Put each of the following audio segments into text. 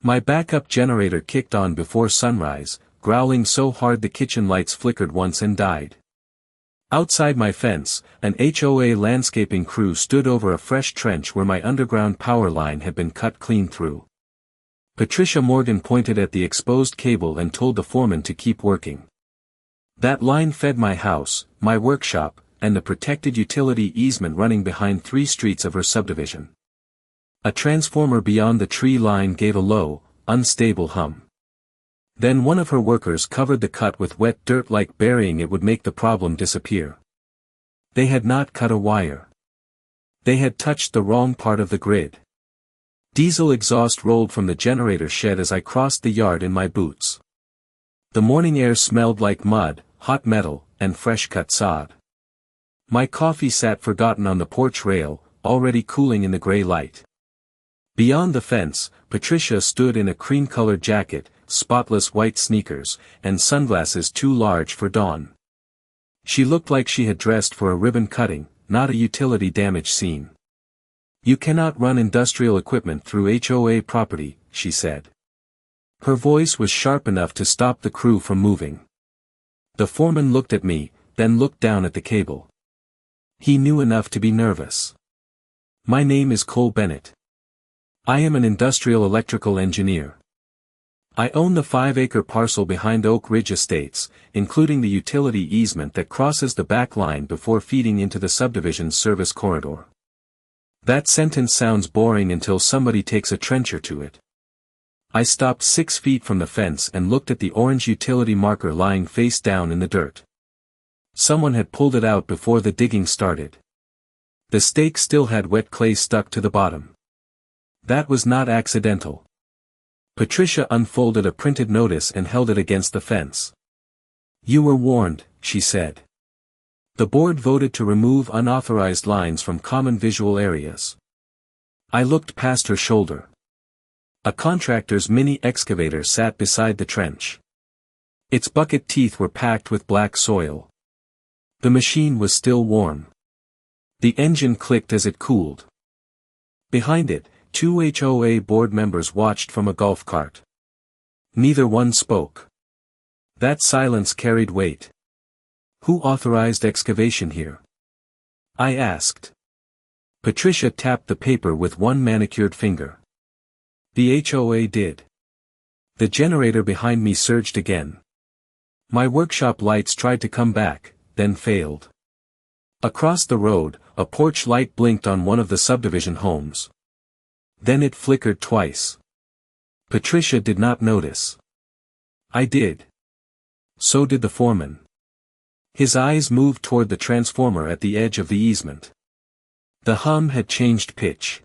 My backup generator kicked on before sunrise, growling so hard the kitchen lights flickered once and died. Outside my fence, an HOA landscaping crew stood over a fresh trench where my underground power line had been cut clean through. Patricia Morgan pointed at the exposed cable and told the foreman to keep working. That line fed my house, my workshop, and the protected utility easement running behind 3 streets of her subdivision. A transformer beyond the tree line gave a low, unstable hum. Then one of her workers covered the cut with wet dirt like burying it would make the problem disappear. They had not cut a wire. They had touched the wrong part of the grid. Diesel exhaust rolled from the generator shed as I crossed the yard in my boots. The morning air smelled like mud, hot metal, and fresh cut sod. My coffee sat forgotten on the porch rail, already cooling in the gray light. Beyond the fence, Patricia stood in a cream-colored jacket, spotless white sneakers, and sunglasses too large for dawn. She looked like she had dressed for a ribbon cutting, not a utility damage scene. "You cannot run industrial equipment through HOA property," she said. Her voice was sharp enough to stop the crew from moving. The foreman looked at me, then looked down at the cable. He knew enough to be nervous. "My name is Cole Bennett. I am an industrial electrical engineer. I own the 5-acre parcel behind Oak Ridge Estates, including the utility easement that crosses the back line before feeding into the subdivision's service corridor." That sentence sounds boring until somebody takes a trencher to it. I stopped 6 feet from the fence and looked at the orange utility marker lying face down in the dirt. Someone had pulled it out before the digging started. The stake still had wet clay stuck to the bottom. That was not accidental. Patricia unfolded a printed notice and held it against the fence. "You were warned," she said. "The board voted to remove unauthorized lines from common visual areas." I looked past her shoulder. A contractor's mini excavator sat beside the trench. Its bucket teeth were packed with black soil. The machine was still warm. The engine clicked as it cooled. Behind it, 2 HOA board members watched from a golf cart. Neither one spoke. That silence carried weight. "Who authorized excavation here?" I asked. Patricia tapped the paper with one manicured finger. "The HOA did." The generator behind me surged again. My workshop lights tried to come back, then failed. Across the road, a porch light blinked on one of the subdivision homes. Then it flickered twice. Patricia did not notice. I did. So did the foreman. His eyes moved toward the transformer at the edge of the easement. The hum had changed pitch.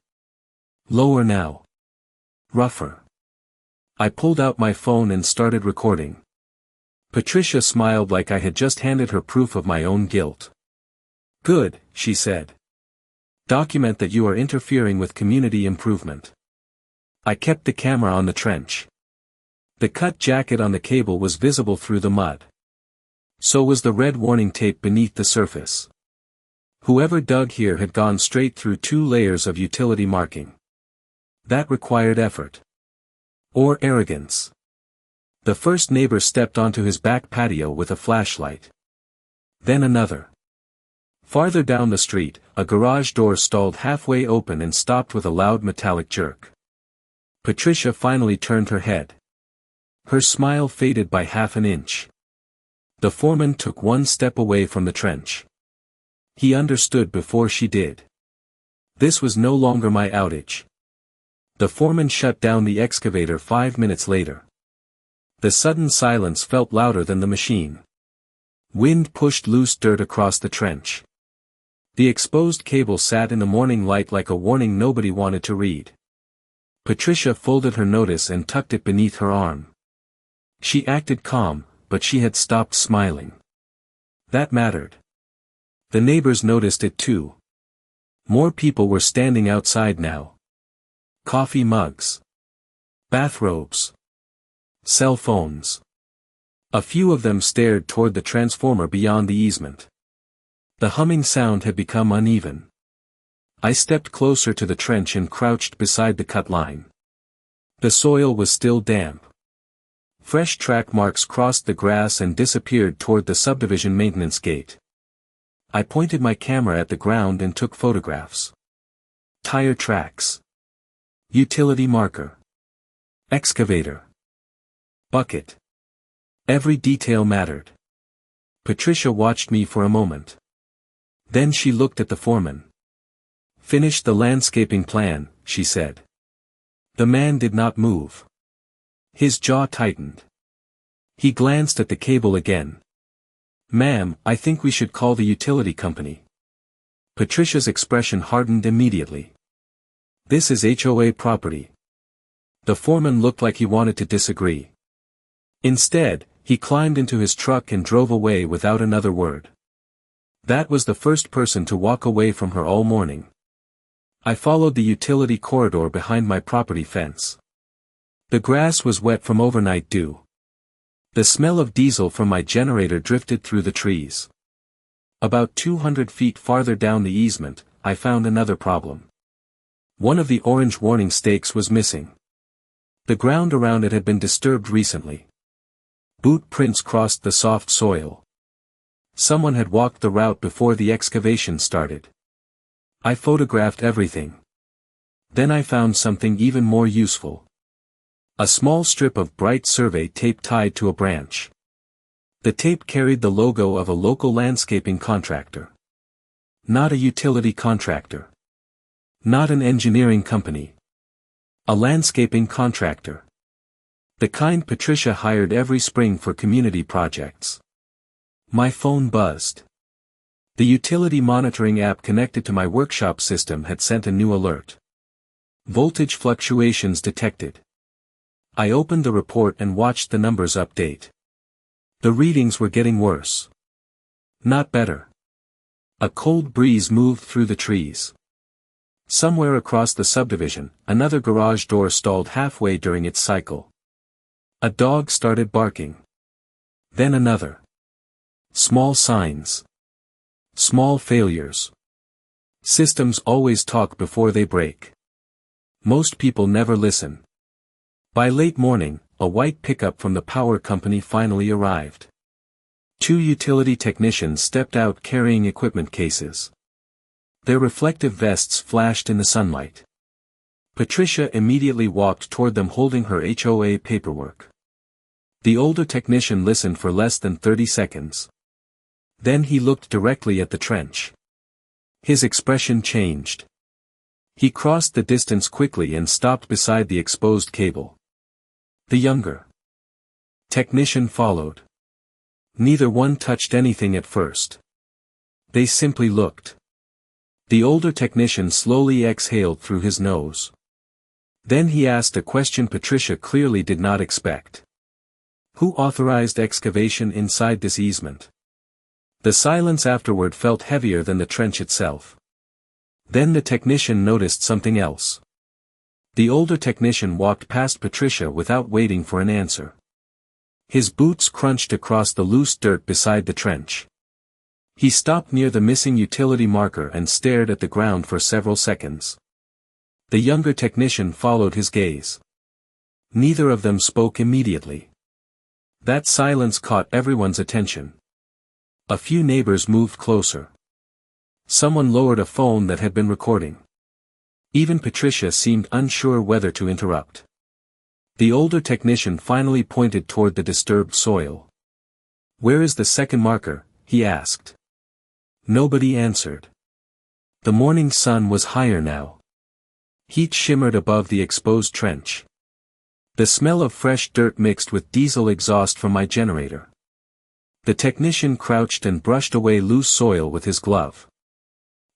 Lower now. Rougher. I pulled out my phone and started recording. Patricia smiled like I had just handed her proof of my own guilt. "Good," she said. "Document that you are interfering with community improvement." I kept the camera on the trench. The cut jacket on the cable was visible through the mud. So was the red warning tape beneath the surface. Whoever dug here had gone straight through 2 layers of utility marking. That required effort. Or arrogance. The first neighbor stepped onto his back patio with a flashlight. Then another. Farther down the street, a garage door stalled halfway open and stopped with a loud metallic jerk. Patricia finally turned her head. Her smile faded by half an inch. The foreman took 1 step away from the trench. He understood before she did. This was no longer my outage. The foreman shut down the excavator 5 minutes later. The sudden silence felt louder than the machine. Wind pushed loose dirt across the trench. The exposed cable sat in the morning light like a warning nobody wanted to read. Patricia folded her notice and tucked it beneath her arm. She acted calm, but she had stopped smiling. That mattered. The neighbors noticed it too. More people were standing outside now. Coffee mugs. Bathrobes. Cell phones. A few of them stared toward the transformer beyond the easement. The humming sound had become uneven. I stepped closer to the trench and crouched beside the cut line. The soil was still damp. Fresh track marks crossed the grass and disappeared toward the subdivision maintenance gate. I pointed my camera at the ground and took photographs. Tire tracks. Utility marker. Excavator. Bucket. Every detail mattered. Patricia watched me for a moment. Then she looked at the foreman. "Finish the landscaping plan," she said. The man did not move. His jaw tightened. He glanced at the cable again. "Ma'am, I think we should call the utility company." Patricia's expression hardened immediately. "This is HOA property." The foreman looked like he wanted to disagree. Instead, he climbed into his truck and drove away without another word. That was the first person to walk away from her all morning. I followed the utility corridor behind my property fence. The grass was wet from overnight dew. The smell of diesel from my generator drifted through the trees. About 200 feet farther down the easement, I found another problem. One of the orange warning stakes was missing. The ground around it had been disturbed recently. Boot prints crossed the soft soil. Someone had walked the route before the excavation started. I photographed everything. Then I found something even more useful. A small strip of bright survey tape tied to a branch. The tape carried the logo of a local landscaping contractor. Not a utility contractor. Not an engineering company. A landscaping contractor. The kind Patricia hired every spring for community projects. My phone buzzed. The utility monitoring app connected to my workshop system had sent a new alert. Voltage fluctuations detected. I opened the report and watched the numbers update. The readings were getting worse. Not better. A cold breeze moved through the trees. Somewhere across the subdivision, another garage door stalled halfway during its cycle. A dog started barking. Then another. Small signs. Small failures. Systems always talk before they break. Most people never listen. By late morning, a white pickup from the power company finally arrived. 2 utility technicians stepped out carrying equipment cases. Their reflective vests flashed in the sunlight. Patricia immediately walked toward them holding her HOA paperwork. The older technician listened for less than 30 seconds. Then he looked directly at the trench. His expression changed. He crossed the distance quickly and stopped beside the exposed cable. The younger technician followed. Neither one touched anything at first. They simply looked. The older technician slowly exhaled through his nose. Then he asked a question Patricia clearly did not expect. Who authorized excavation inside this easement? The silence afterward felt heavier than the trench itself. Then the technician noticed something else. The older technician walked past Patricia without waiting for an answer. His boots crunched across the loose dirt beside the trench. He stopped near the missing utility marker and stared at the ground for several seconds. The younger technician followed his gaze. Neither of them spoke immediately. That silence caught everyone's attention. A few neighbors moved closer. Someone lowered a phone that had been recording. Even Patricia seemed unsure whether to interrupt. The older technician finally pointed toward the disturbed soil. "Where is the second marker?" he asked. Nobody answered. The morning sun was higher now. Heat shimmered above the exposed trench. The smell of fresh dirt mixed with diesel exhaust from my generator. The technician crouched and brushed away loose soil with his glove.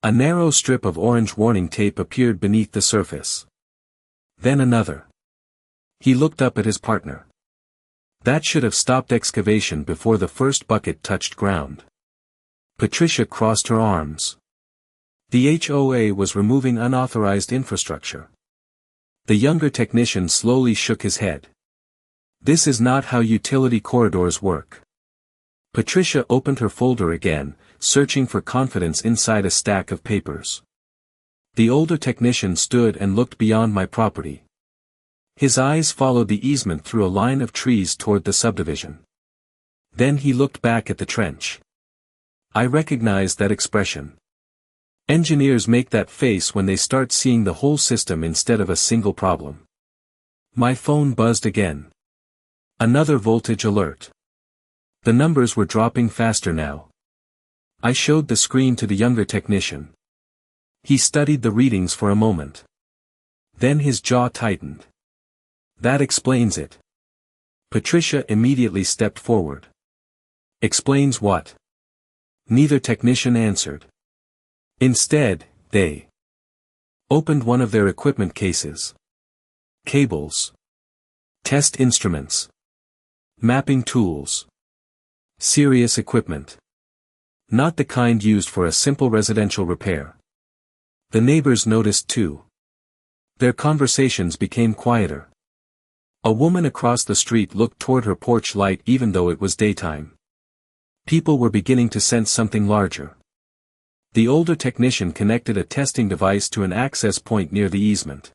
A narrow strip of orange warning tape appeared beneath the surface. Then another. He looked up at his partner. That should have stopped excavation before the first bucket touched ground. Patricia crossed her arms. The HOA was removing unauthorized infrastructure. The younger technician slowly shook his head. This is not how utility corridors work. Patricia opened her folder again, searching for confidence inside a stack of papers. The older technician stood and looked beyond my property. His eyes followed the easement through a line of trees toward the subdivision. Then he looked back at the trench. I recognized that expression. Engineers make that face when they start seeing the whole system instead of a single problem. My phone buzzed again. Another voltage alert. The numbers were dropping faster now. I showed the screen to the younger technician. He studied the readings for a moment. Then his jaw tightened. That explains it. Patricia immediately stepped forward. Explains what? Neither technician answered. Instead, they opened one of their equipment cases. Cables. Test instruments. Mapping tools. Serious equipment. Not the kind used for a simple residential repair. The neighbors noticed too. Their conversations became quieter. A woman across the street looked toward her porch light even though it was daytime. People were beginning to sense something larger. The older technician connected a testing device to an access point near the easement.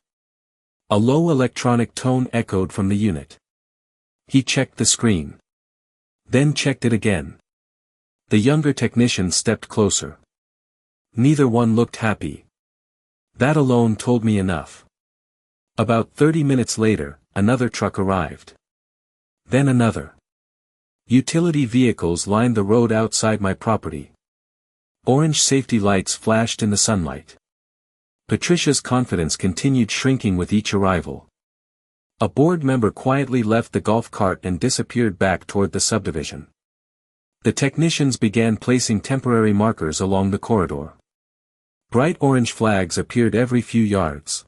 A low electronic tone echoed from the unit. He checked the screen. Then checked it again. The younger technician stepped closer. Neither one looked happy. That alone told me enough. About 30 minutes later, another truck arrived. Then another. Utility vehicles lined the road outside my property. Orange safety lights flashed in the sunlight. Patricia's confidence continued shrinking with each arrival. A board member quietly left the golf cart and disappeared back toward the subdivision. The technicians began placing temporary markers along the corridor. Bright orange flags appeared every few yards.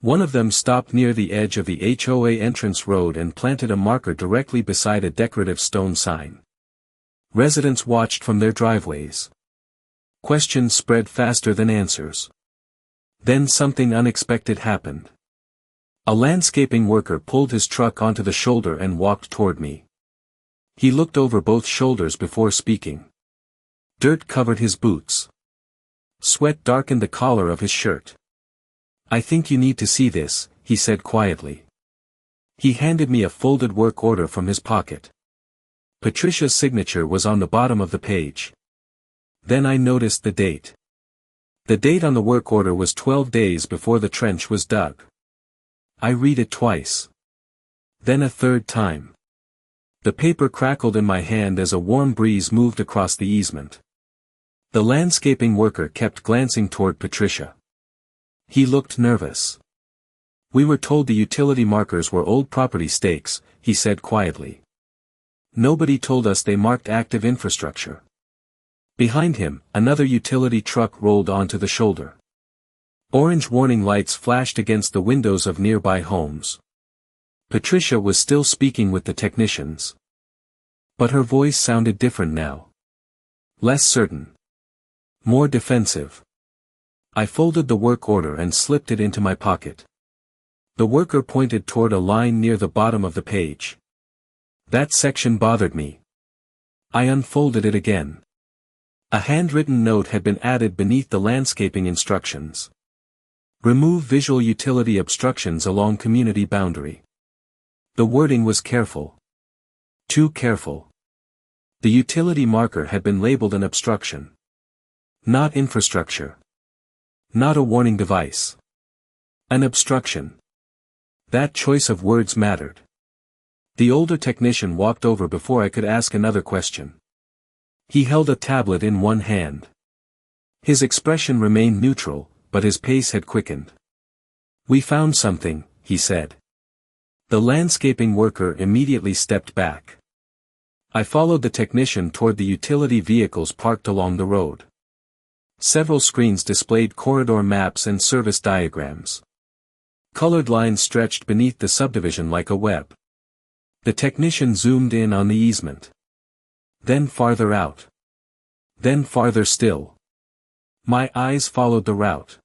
One of them stopped near the edge of the HOA entrance road and planted a marker directly beside a decorative stone sign. Residents watched from their driveways. Questions spread faster than answers. Then something unexpected happened. A landscaping worker pulled his truck onto the shoulder and walked toward me. He looked over both shoulders before speaking. Dirt covered his boots. Sweat darkened the collar of his shirt. I think you need to see this, he said quietly. He handed me a folded work order from his pocket. Patricia's signature was on the bottom of the page. Then I noticed the date. The date on the work order was 12 days before the trench was dug. I read it twice. Then a third time. The paper crackled in my hand as a warm breeze moved across the easement. The landscaping worker kept glancing toward Patricia. He looked nervous. We were told the utility markers were old property stakes, he said quietly. Nobody told us they marked active infrastructure. Behind him, another utility truck rolled onto the shoulder. Orange warning lights flashed against the windows of nearby homes. Patricia was still speaking with the technicians. But her voice sounded different now. Less certain. More defensive. I folded the work order and slipped it into my pocket. The worker pointed toward a line near the bottom of the page. That section bothered me. I unfolded it again. A handwritten note had been added beneath the landscaping instructions. Remove visual utility obstructions along community boundary. The wording was careful. Too careful. The utility marker had been labeled an obstruction. Not infrastructure. Not a warning device. An obstruction. That choice of words mattered. The older technician walked over before I could ask another question. He held a tablet in one hand. His expression remained neutral, but his pace had quickened. We found something, he said. The landscaping worker immediately stepped back. I followed the technician toward the utility vehicles parked along the road. Several screens displayed corridor maps and service diagrams. Colored lines stretched beneath the subdivision like a web. The technician zoomed in on the easement. Then farther out. Then farther still. My eyes followed the route.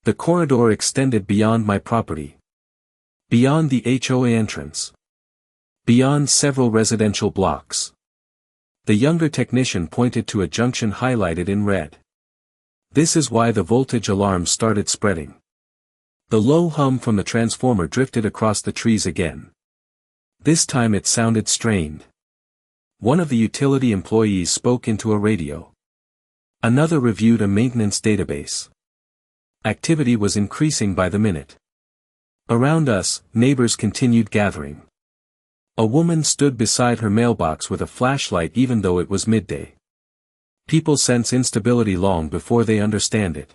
The corridor extended beyond my property. Beyond the HOA entrance. Beyond several residential blocks. The younger technician pointed to a junction highlighted in red. This is why the voltage alarm started spreading. The low hum from the transformer drifted across the trees again. This time it sounded strained. One of the utility employees spoke into a radio. Another reviewed a maintenance database. Activity was increasing by the minute. Around us, neighbors continued gathering. A woman stood beside her mailbox with a flashlight even though it was midday. People sense instability long before they understand it.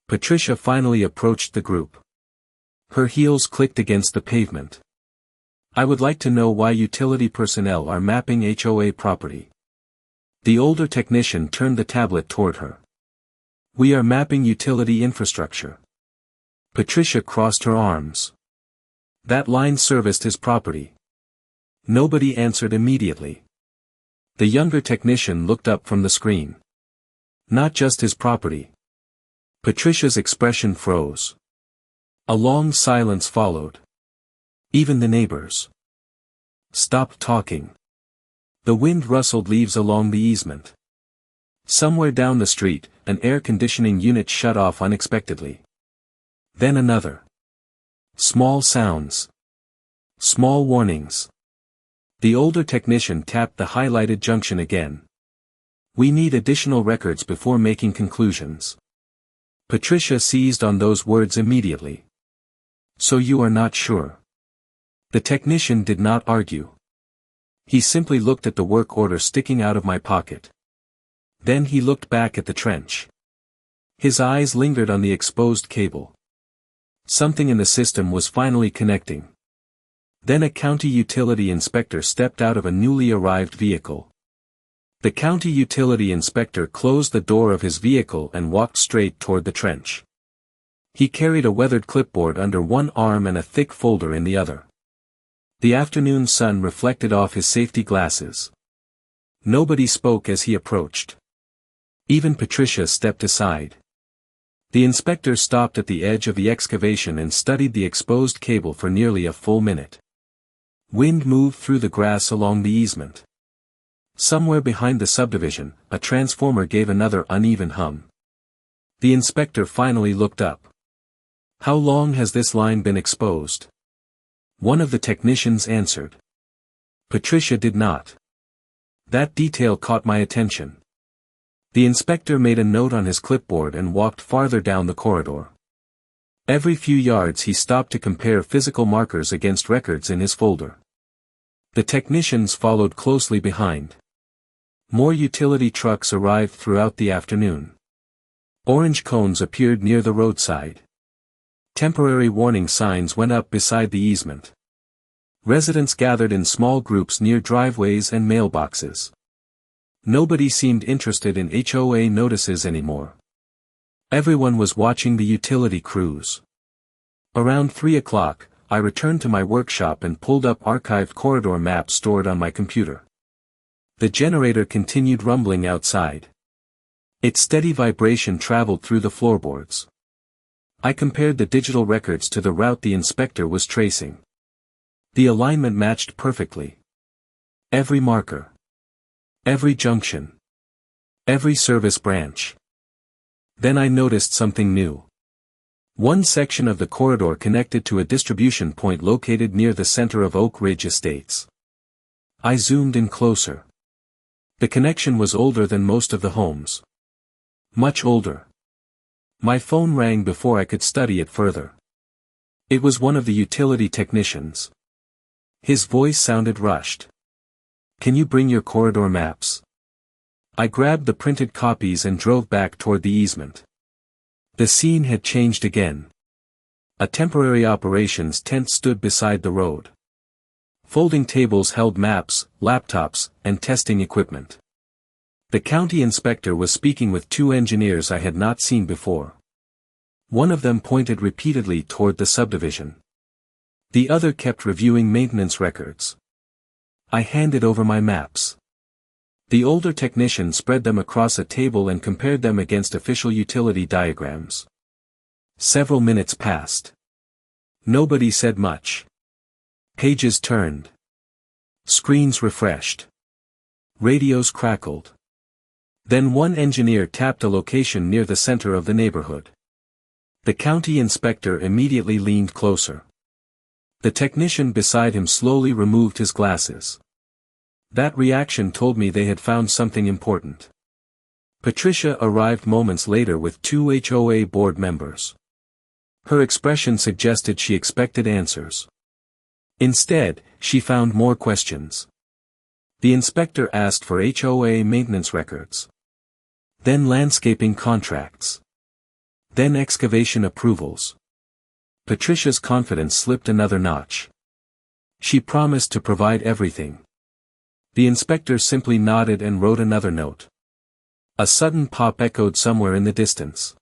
Patricia finally approached the group. Her heels clicked against the pavement. I would like to know why utility personnel are mapping HOA property. The older technician turned the tablet toward her. We are mapping utility infrastructure. Patricia crossed her arms. That line serviced his property. Nobody answered immediately. The younger technician looked up from the screen. Not just his property. Patricia's expression froze. A long silence followed. Even the neighbors stopped talking. The wind rustled leaves along the easement. Somewhere down the street, an air conditioning unit shut off unexpectedly. Then another. Small sounds. Small warnings. The older technician tapped the highlighted junction again. We need additional records before making conclusions. Patricia seized on those words immediately. So you are not sure? The technician did not argue. He simply looked at the work order sticking out of my pocket. Then he looked back at the trench. His eyes lingered on the exposed cable. Something in the system was finally connecting. Then a county utility inspector stepped out of a newly arrived vehicle. The county utility inspector closed the door of his vehicle and walked straight toward the trench. He carried a weathered clipboard under one arm and a thick folder in the other. The afternoon sun reflected off his safety glasses. Nobody spoke as he approached. Even Patricia stepped aside. The inspector stopped at the edge of the excavation and studied the exposed cable for nearly a full minute. Wind moved through the grass along the easement. Somewhere behind the subdivision, a transformer gave another uneven hum. The inspector finally looked up. How long has this line been exposed? One of the technicians answered. Patricia did not. That detail caught my attention. The inspector made a note on his clipboard and walked farther down the corridor. Every few yards he stopped to compare physical markers against records in his folder. The technicians followed closely behind. More utility trucks arrived throughout the afternoon. Orange cones appeared near the roadside. Temporary warning signs went up beside the easement. Residents gathered in small groups near driveways and mailboxes. Nobody seemed interested in HOA notices anymore. Everyone was watching the utility crews. Around 3 o'clock, I returned to my workshop and pulled up archived corridor maps stored on my computer. The generator continued rumbling outside. Its steady vibration traveled through the floorboards. I compared the digital records to the route the inspector was tracing. The alignment matched perfectly. Every marker. Every junction. Every service branch. Then I noticed something new. One section of the corridor connected to a distribution point located near the center of Oak Ridge Estates. I zoomed in closer. The connection was older than most of the homes. Much older. My phone rang before I could study it further. It was one of the utility technicians. His voice sounded rushed. Can you bring your corridor maps? I grabbed the printed copies and drove back toward the easement. The scene had changed again. A temporary operations tent stood beside the road. Folding tables held maps, laptops, and testing equipment. The county inspector was speaking with 2 engineers I had not seen before. One of them pointed repeatedly toward the subdivision. The other kept reviewing maintenance records. I handed over my maps. The older technician spread them across a table and compared them against official utility diagrams. Several minutes passed. Nobody said much. Pages turned. Screens refreshed. Radios crackled. Then one engineer tapped a location near the center of the neighborhood. The county inspector immediately leaned closer. The technician beside him slowly removed his glasses. That reaction told me they had found something important. Patricia arrived moments later with 2 HOA board members. Her expression suggested she expected answers. Instead, she found more questions. The inspector asked for HOA maintenance records. Then landscaping contracts. Then excavation approvals. Patricia's confidence slipped another notch. She promised to provide everything. The inspector simply nodded and wrote another note. A sudden pop echoed somewhere in the distance.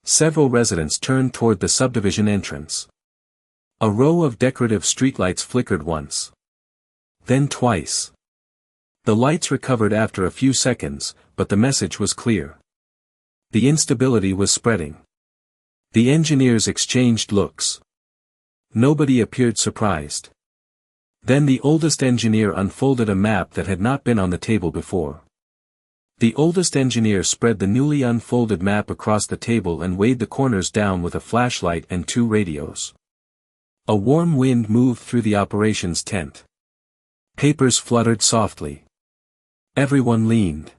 Several residents turned toward the subdivision entrance. A row of decorative streetlights flickered once. Then twice. The lights recovered after a few seconds, but the message was clear. The instability was spreading. The engineers exchanged looks. Nobody appeared surprised. Then the oldest engineer unfolded a map that had not been on the table before. The oldest engineer spread the newly unfolded map across the table and weighed the corners down with a flashlight and 2 radios. A warm wind moved through the operations tent. Papers fluttered softly. Everyone leaned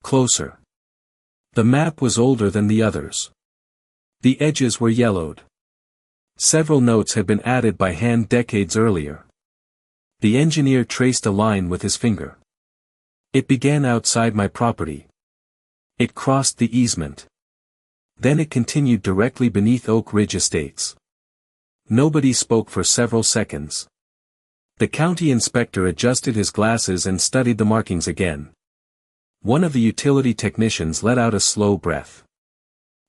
closer. The map was older than the others. The edges were yellowed. Several notes had been added by hand decades earlier. The engineer traced a line with his finger. It began outside my property. It crossed the easement. Then it continued directly beneath Oak Ridge Estates. Nobody spoke for several seconds. The county inspector adjusted his glasses and studied the markings again. One of the utility technicians let out a slow breath.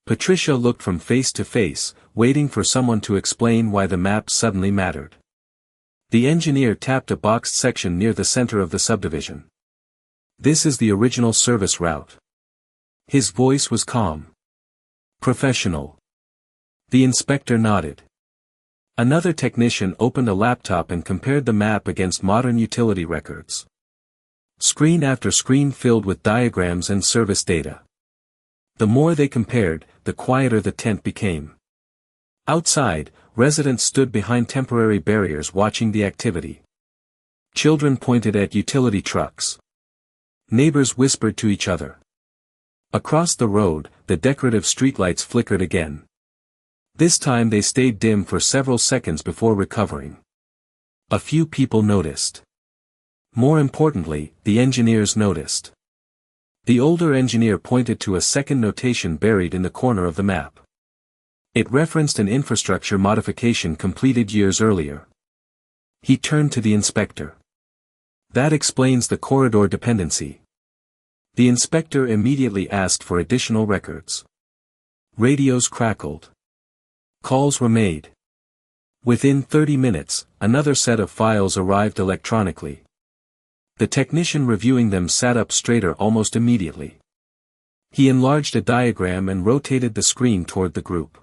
Patricia looked from face to face, waiting for someone to explain why the map suddenly mattered. The engineer tapped a boxed section near the center of the subdivision. This is the original service route. His voice was calm. Professional. The inspector nodded. Another technician opened a laptop and compared the map against modern utility records. Screen after screen filled with diagrams and service data. The more they compared, the quieter the tent became. Outside, residents stood behind temporary barriers watching the activity. Children pointed at utility trucks. Neighbors whispered to each other. Across the road, the decorative streetlights flickered again. This time they stayed dim for several seconds before recovering. A few people noticed. More importantly, the engineers noticed. The older engineer pointed to a second notation buried in the corner of the map. It referenced an infrastructure modification completed years earlier. He turned to the inspector. That explains the corridor dependency. The inspector immediately asked for additional records. Radios crackled. Calls were made. Within 30 minutes, another set of files arrived electronically. The technician reviewing them sat up straighter almost immediately. He enlarged a diagram and rotated the screen toward the group.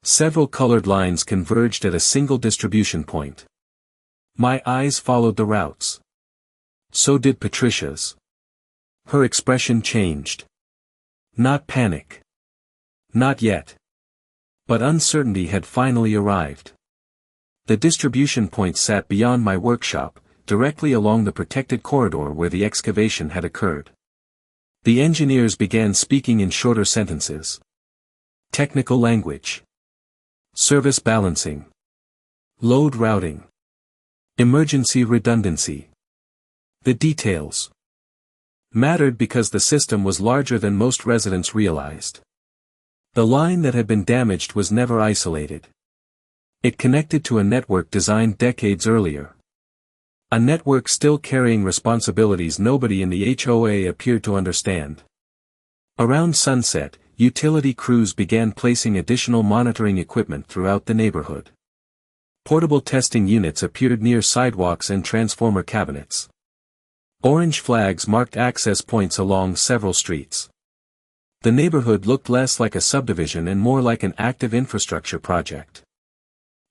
Several colored lines converged at a single distribution point. My eyes followed the routes. So did Patricia's. Her expression changed. Not panic. Not yet. But uncertainty had finally arrived. The distribution point sat beyond my workshop, directly along the protected corridor where the excavation had occurred. The engineers began speaking in shorter sentences. Technical language. Service balancing. Load routing. Emergency redundancy. The details mattered because the system was larger than most residents realized. The line that had been damaged was never isolated. It connected to a network designed decades earlier. A network still carrying responsibilities nobody in the HOA appeared to understand. Around sunset, utility crews began placing additional monitoring equipment throughout the neighborhood. Portable testing units appeared near sidewalks and transformer cabinets. Orange flags marked access points along several streets. The neighborhood looked less like a subdivision and more like an active infrastructure project.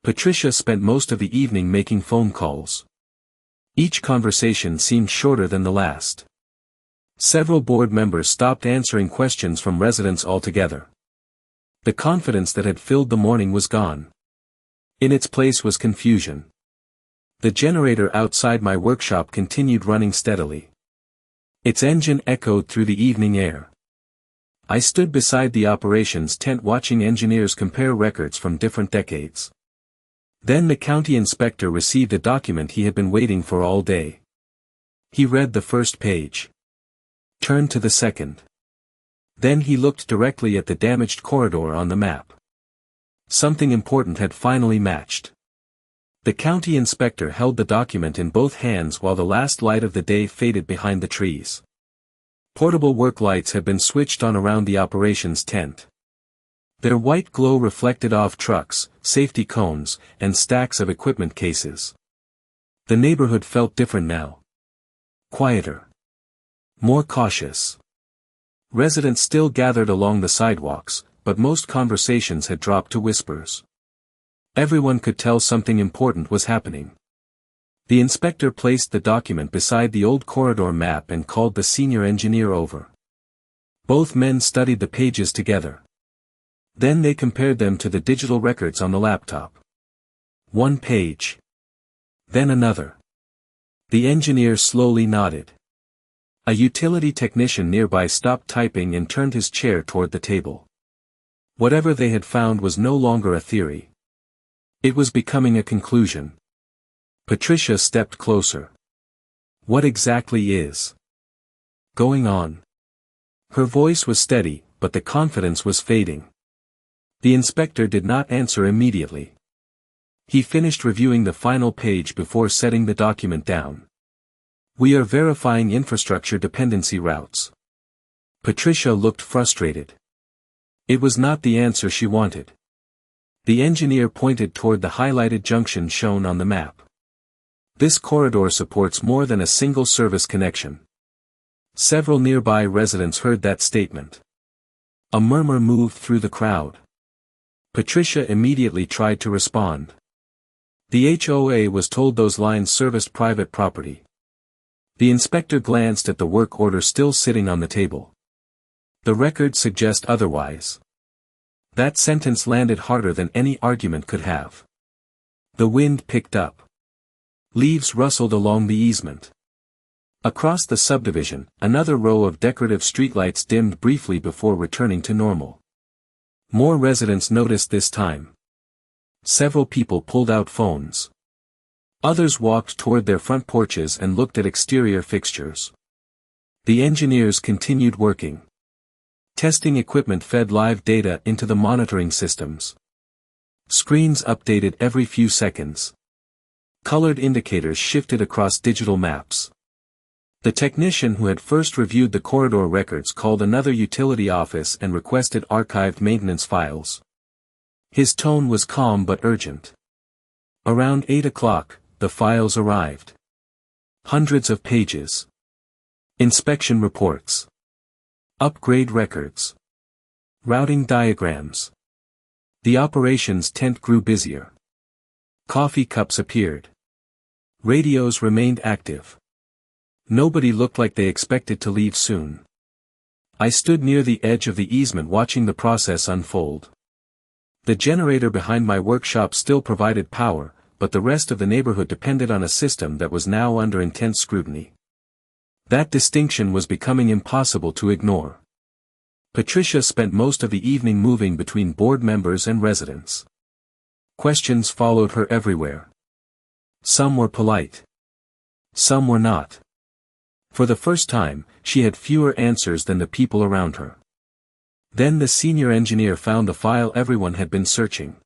Patricia spent most of the evening making phone calls. Each conversation seemed shorter than the last. Several board members stopped answering questions from residents altogether. The confidence that had filled the morning was gone. In its place was confusion. The generator outside my workshop continued running steadily. Its engine echoed through the evening air. I stood beside the operations tent watching engineers compare records from different decades. Then the county inspector received a document he had been waiting for all day. He read the first page. Turned to the second. Then he looked directly at the damaged corridor on the map. Something important had finally matched. The county inspector held the document in both hands while the last light of the day faded behind the trees. Portable work lights had been switched on around the operations tent. Their white glow reflected off trucks, safety cones, and stacks of equipment cases. The neighborhood felt different now. Quieter. More cautious. Residents still gathered along the sidewalks, but most conversations had dropped to whispers. Everyone could tell something important was happening. The inspector placed the document beside the old corridor map and called the senior engineer over. Both men studied the pages together. Then they compared them to the digital records on the laptop. One page. Then another. The engineer slowly nodded. A utility technician nearby stopped typing and turned his chair toward the table. Whatever they had found was no longer a theory. It was becoming a conclusion. Patricia stepped closer. What exactly is going on? Her voice was steady, but the confidence was fading. The inspector did not answer immediately. He finished reviewing the final page before setting the document down. We are verifying infrastructure dependency routes. Patricia looked frustrated. It was not the answer she wanted. The engineer pointed toward the highlighted junction shown on the map. This corridor supports more than a single service connection. Several nearby residents heard that statement. A murmur moved through the crowd. Patricia immediately tried to respond. The HOA was told those lines serviced private property. The inspector glanced at the work order still sitting on the table. The records suggest otherwise. That sentence landed harder than any argument could have. The wind picked up. Leaves rustled along the easement. Across the subdivision, another row of decorative streetlights dimmed briefly before returning to normal. More residents noticed this time. Several people pulled out phones. Others walked toward their front porches and looked at exterior fixtures. The engineers continued working. Testing equipment fed live data into the monitoring systems. Screens updated every few seconds. Colored indicators shifted across digital maps. The technician who had first reviewed the corridor records called another utility office and requested archived maintenance files. His tone was calm but urgent. Around 8 o'clock, the files arrived. Hundreds of pages. Inspection reports. Upgrade records. Routing diagrams. The operations tent grew busier. Coffee cups appeared. Radios remained active. Nobody looked like they expected to leave soon. I stood near the edge of the easement watching the process unfold. The generator behind my workshop still provided power, but the rest of the neighborhood depended on a system that was now under intense scrutiny. That distinction was becoming impossible to ignore. Patricia spent most of the evening moving between board members and residents. Questions followed her everywhere. Some were polite. Some were not. For the first time, she had fewer answers than the people around her. Then the senior engineer found the file everyone had been searching.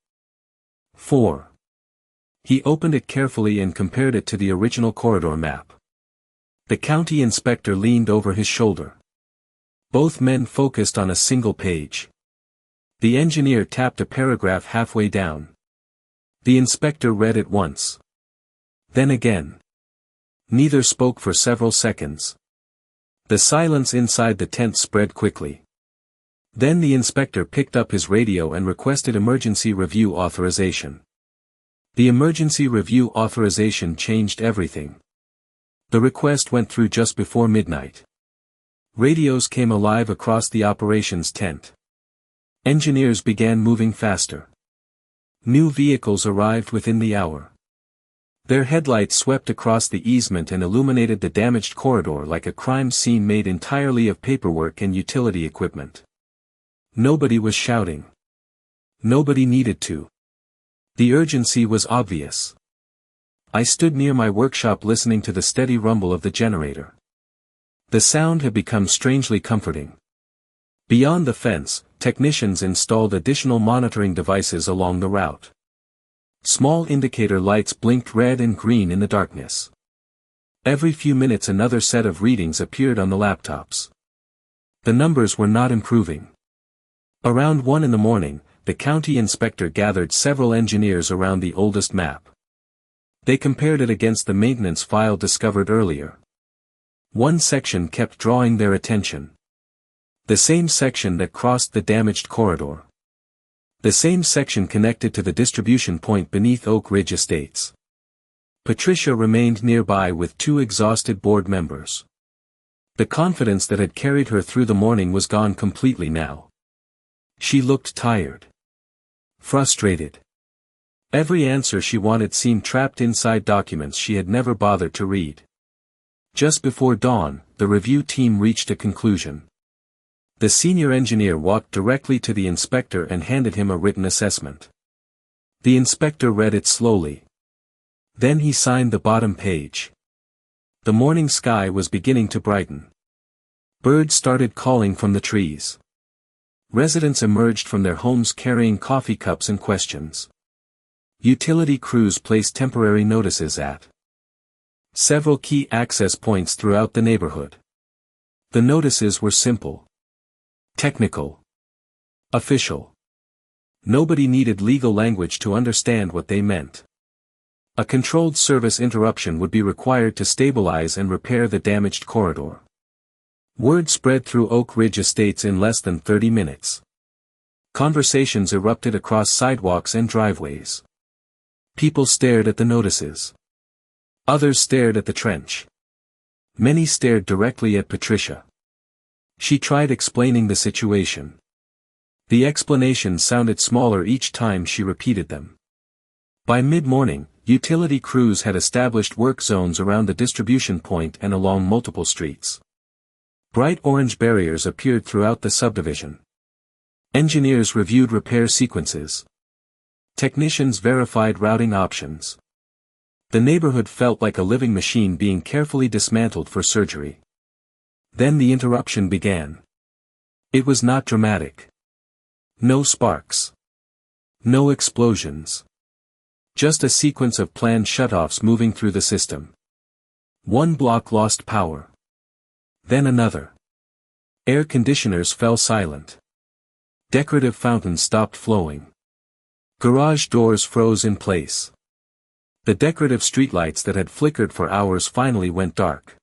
4. He opened it carefully and compared it to the original corridor map. The county inspector leaned over his shoulder. Both men focused on a single page. The engineer tapped a paragraph halfway down. The inspector read it once. Then again. Neither spoke for several seconds. The silence inside the tent spread quickly. Then the inspector picked up his radio and requested emergency review authorization. The emergency review authorization changed everything. The request went through just before midnight. Radios came alive across the operations tent. Engineers began moving faster. New vehicles arrived within the hour. Their headlights swept across the easement and illuminated the damaged corridor like a crime scene made entirely of paperwork and utility equipment. Nobody was shouting. Nobody needed to. The urgency was obvious. I stood near my workshop listening to the steady rumble of the generator. The sound had become strangely comforting. Beyond the fence, technicians installed additional monitoring devices along the route. Small indicator lights blinked red and green in the darkness. Every few minutes another set of readings appeared on the laptops. The numbers were not improving. Around 1 in the morning, the county inspector gathered several engineers around the oldest map. They compared it against the maintenance file discovered earlier. One section kept drawing their attention. The same section that crossed the damaged corridor. The same section connected to the distribution point beneath Oak Ridge Estates. Patricia remained nearby with 2 exhausted board members. The confidence that had carried her through the morning was gone completely now. She looked tired. Frustrated. Every answer she wanted seemed trapped inside documents she had never bothered to read. Just before dawn, the review team reached a conclusion. The senior engineer walked directly to the inspector and handed him a written assessment. The inspector read it slowly. Then he signed the bottom page. The morning sky was beginning to brighten. Birds started calling from the trees. Residents emerged from their homes carrying coffee cups and questions. Utility crews placed temporary notices at several key access points throughout the neighborhood. The notices were simple. Technical. Official. Nobody needed legal language to understand what they meant. A controlled service interruption would be required to stabilize and repair the damaged corridor. Word spread through Oak Ridge Estates in less than 30 minutes. Conversations erupted across sidewalks and driveways. People stared at the notices. Others stared at the trench. Many stared directly at Patricia. She tried explaining the situation. The explanations sounded smaller each time she repeated them. By mid-morning, utility crews had established work zones around the distribution point and along multiple streets. Bright orange barriers appeared throughout the subdivision. Engineers reviewed repair sequences. Technicians verified routing options. The neighborhood felt like a living machine being carefully dismantled for surgery. Then the interruption began. It was not dramatic. No sparks. No explosions. Just a sequence of planned shutoffs moving through the system. One block lost power. Then another. Air conditioners fell silent. Decorative fountains stopped flowing. Garage doors froze in place. The decorative streetlights that had flickered for hours finally went dark.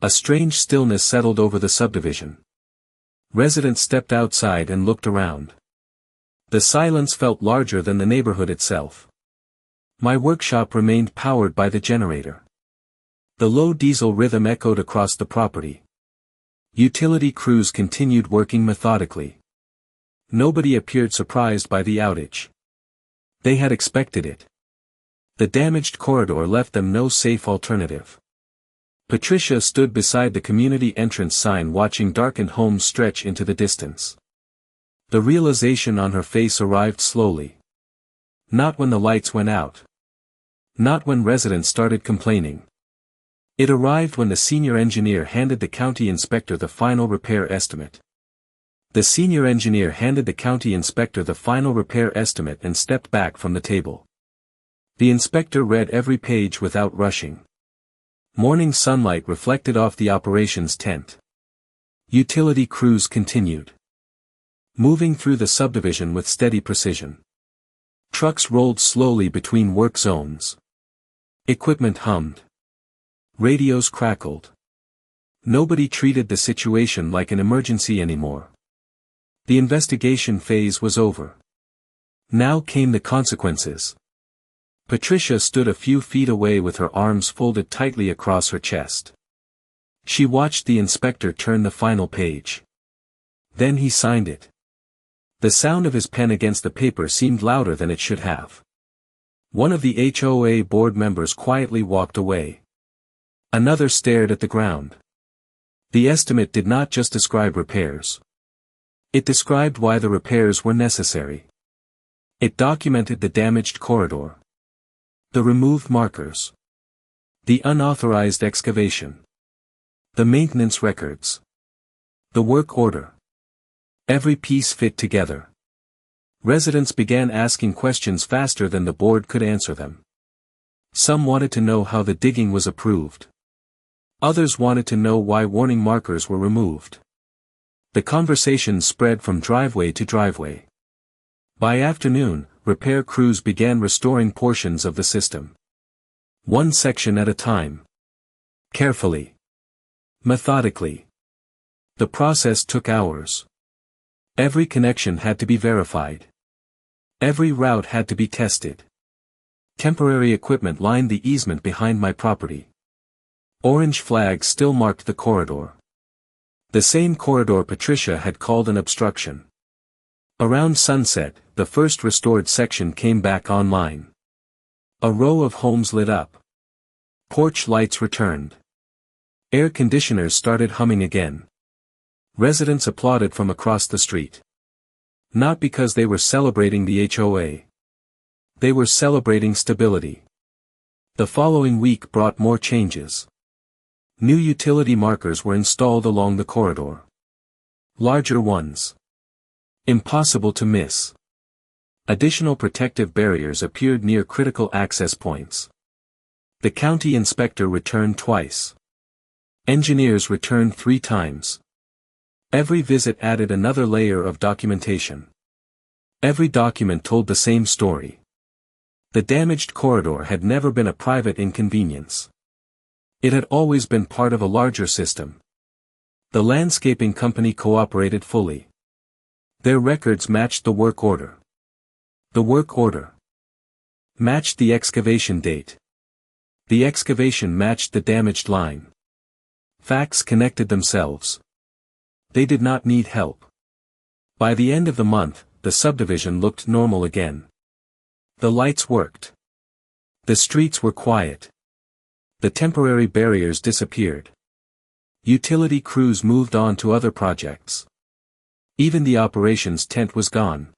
A strange stillness settled over the subdivision. Residents stepped outside and looked around. The silence felt larger than the neighborhood itself. My workshop remained powered by the generator. The low diesel rhythm echoed across the property. Utility crews continued working methodically. Nobody appeared surprised by the outage. They had expected it. The damaged corridor left them no safe alternative. Patricia stood beside the community entrance sign watching darkened homes stretch into the distance. The realization on her face arrived slowly. Not when the lights went out. Not when residents started complaining. It arrived when the senior engineer handed the county inspector the final repair estimate. The senior engineer handed the county inspector the final repair estimate and stepped back from the table. The inspector read every page without rushing. Morning sunlight reflected off the operations tent. Utility crews continued. Moving through the subdivision with steady precision. Trucks rolled slowly between work zones. Equipment hummed. Radios crackled. Nobody treated the situation like an emergency anymore. The investigation phase was over. Now came the consequences. Patricia stood a few feet away with her arms folded tightly across her chest. She watched the inspector turn the final page. Then he signed it. The sound of his pen against the paper seemed louder than it should have. One of the HOA board members quietly walked away. Another stared at the ground. The estimate did not just describe repairs. It described why the repairs were necessary. It documented the damaged corridor, the removed markers, the unauthorized excavation, the maintenance records, the work order. Every piece fit together. Residents began asking questions faster than the board could answer them. Some wanted to know how the digging was approved. Others wanted to know why warning markers were removed. The conversation spread from driveway to driveway. By afternoon, repair crews began restoring portions of the system. One section at a time. Carefully. Methodically. The process took hours. Every connection had to be verified. Every route had to be tested. Temporary equipment lined the easement behind my property. Orange flags still marked the corridor. The same corridor Patricia had called an obstruction. Around sunset, the first restored section came back online. A row of homes lit up. Porch lights returned. Air conditioners started humming again. Residents applauded from across the street. Not because they were celebrating the HOA. They were celebrating stability. The following week brought more changes. New utility markers were installed along the corridor. Larger ones. Impossible to miss. Additional protective barriers appeared near critical access points. The county inspector returned twice. Engineers returned 3 times. Every visit added another layer of documentation. Every document told the same story. The damaged corridor had never been a private inconvenience. It had always been part of a larger system. The landscaping company cooperated fully. Their records matched the work order. The work order matched the excavation date. The excavation matched the damaged line. Facts connected themselves. They did not need help. By the end of the month, the subdivision looked normal again. The lights worked. The streets were quiet. The temporary barriers disappeared. Utility crews moved on to other projects. Even the operations tent was gone.